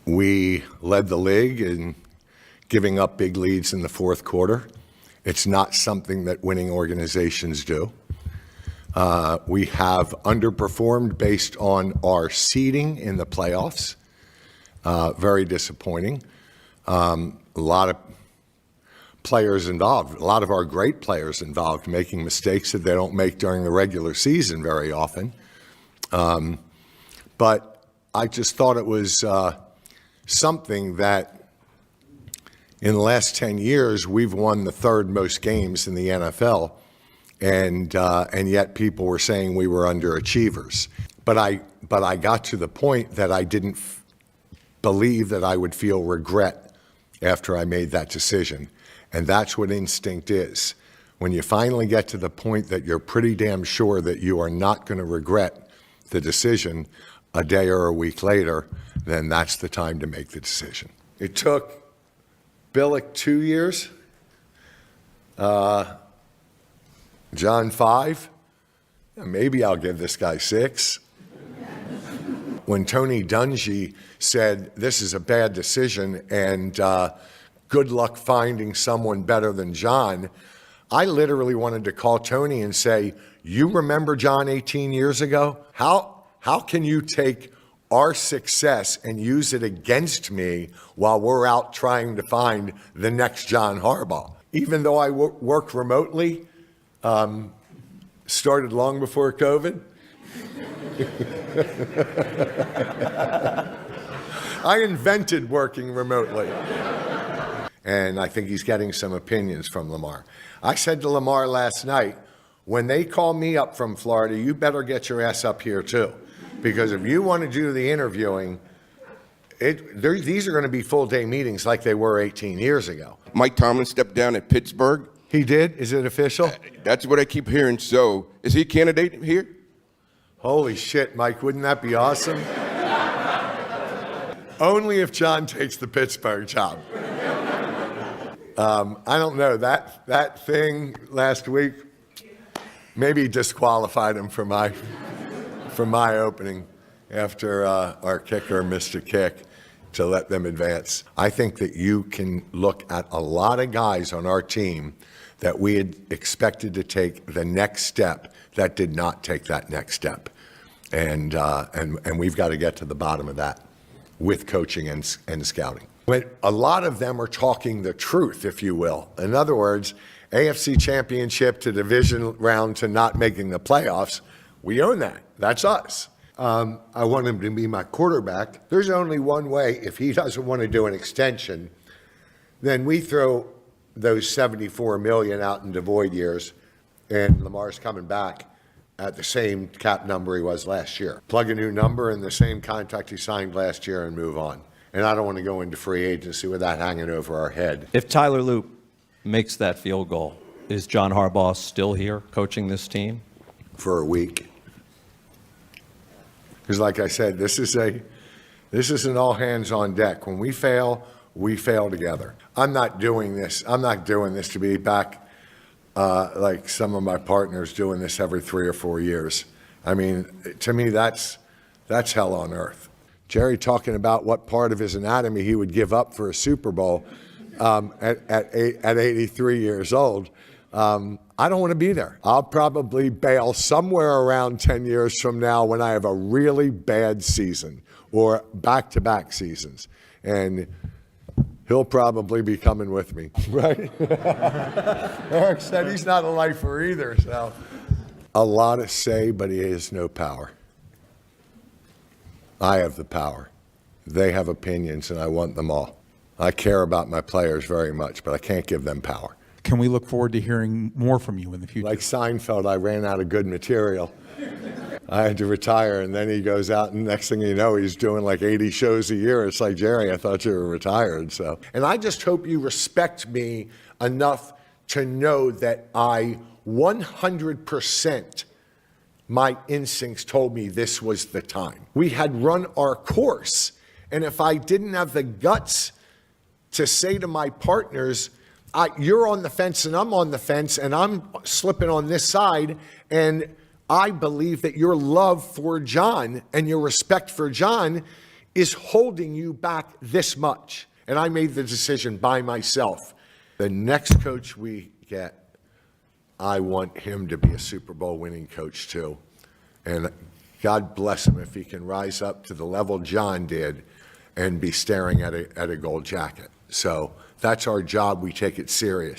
We led the league in giving up big leads in the fourth quarter. It's not something that winning organizations do. We have underperformed based on our seeding in the playoffs. Very disappointing. A lot of players involved, a lot of our great players involved, making mistakes that they don't make during the regular season very often. But I just thought it was something that in the last 10 years, we've won the third most games in the NFL, and yet people were saying we were underachievers. But I got to the point that I didn't believe that I would feel regret after I made that decision. And that's what instinct is. When you finally get to the point that you're pretty damn sure that you are not going to regret the decision a day or a week later, then that's the time to make the decision. It took Billick 2 years, John 5, maybe I'll give this guy 6. When Tony Dungy said, this is a bad decision and good luck finding someone better than John, I literally wanted to call Tony and say, you remember John 18 years ago? How can you take our success and use it against me while we're out trying to find the next John Harbaugh? Even though I work remotely, started long before COVID. I invented working remotely. And I think he's getting some opinions from Lamar. I said to Lamar last night, when they call me up from Florida, you better get your ass up here too. Because if you want to do the interviewing, these are going to be full-day meetings like they were 18 years ago. Mike Tomlin stepped down at Pittsburgh. He did? Is it official? That's what I keep hearing. So is he a candidate here? Holy shit, Mike, wouldn't that be awesome? Only if John takes the Pittsburgh job. I don't know, that thing last week maybe disqualified him from my opening after our kicker missed a kick to let them advance. I think that you can look at a lot of guys on our team that we had expected to take the next step that did not take that next step. And we've got to get to the bottom of that with coaching and scouting. But a lot of them are talking the truth, if you will. In other words, AFC Championship to division round to not making the playoffs, we own that. That's us. I want him to be my quarterback. There's only one way. If he doesn't want to do an extension, then we throw those $74 million out into void years, and Lamar's coming back at the same cap number he was last year. Plug a new number in the same contract he signed last year and move on. And I don't want to go into free agency with that hanging over our head. If Tyler Loop makes that field goal, is John Harbaugh still here coaching this team? For a week. Because like I said, this is an all hands on deck. When we fail together. I'm not doing this to be back like some of my partners doing this every 3 or 4 years. I mean, to me, that's hell on earth. Jerry talking about what part of his anatomy he would give up for a Super Bowl at 83 years old. I don't want to be there. I'll probably bail somewhere around 10 years from now when I have a really bad season or back-to-back seasons. And he'll probably be coming with me, right? Eric said he's not a lifer either, so. A lot to say, but he has no power. I have the power. They have opinions, and I want them all. I care about my players very much, but I can't give them power. Can we look forward to hearing more from you in the future? Like Seinfeld, I ran out of good material. I had to retire, and then he goes out, and next thing you know, he's doing like 80 shows a year. It's like, Jerry, I thought you were retired. So, and I just hope you respect me enough to know that I 100%, my instincts told me this was the time. We had run our course, and if I didn't have the guts to say to my partners, you're on the fence and I'm on the fence and I'm slipping on this side, and I believe that your love for John and your respect for John is holding you back this much. And I made the decision by myself. The next coach we get, I want him to be a Super Bowl winning coach too. And God bless him if he can rise up to the level John did and be staring at a gold jacket. So that's our job. We take it serious.